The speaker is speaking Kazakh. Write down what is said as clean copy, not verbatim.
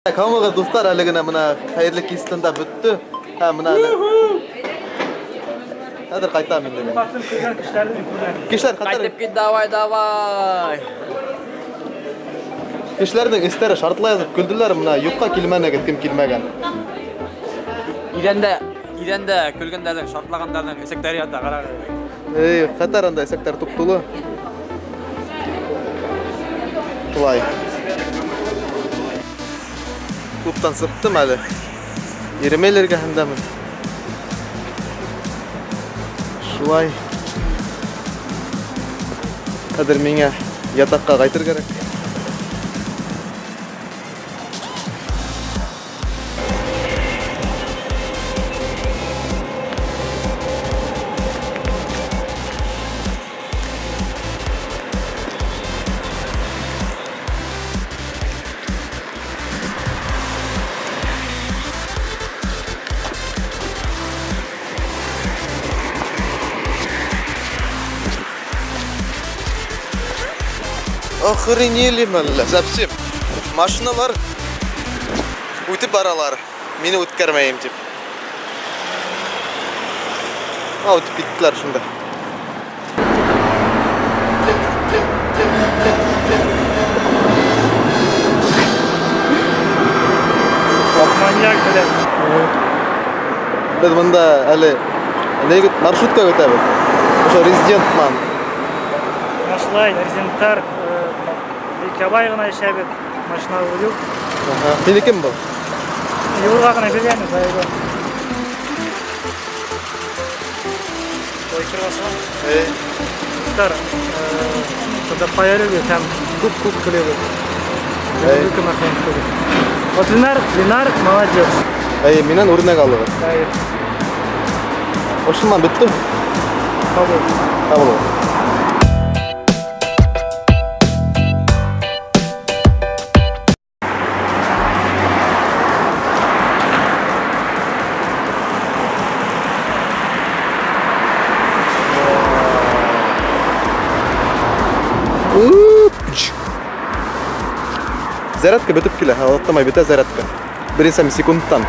Kamera dostlar haligina mına hayırlı kistanda bitti. Ha mına. Hadi qaytam endi. Baktım kızlar kişilerdi Kişiler qatar. Qaytib ket, davay. Kişilerning istari shartla yozib kuldilar mına yo'qqa kelmanaga kim kelmagan. Иденде күлгендердин, шартлagандардын сектарията карар. Ey, qatarında sektor tuqtulu. Şulay. Klubdan çıktım hali. Yerimelerge handamın. Şulay. Kadir menge yatakka qaytır gerek. Охренели мэлле, совсем. Машиналар өтіп баралар. Мені өткермейім деп. Өтіп кеттілер шында. Маньяк білем. Біз мұнда әлі маршрутка өтеміз. Ошо резидент ман. Машылай, резиденттар Бекабай ғана шәбет машина өліп. Сені кім бұл? Еуроға ғана берген, байға. Ойкер басыған. Резиденттар сонда паялығы тәм көп көлегі. Екі машина көлегі. Вот Ленар молодец. Менен өрнек алығы. Ошынман бітті? Қабыл. Зарядка бітіп келе, алтамай біте зарядка. Бір инсан секундтан.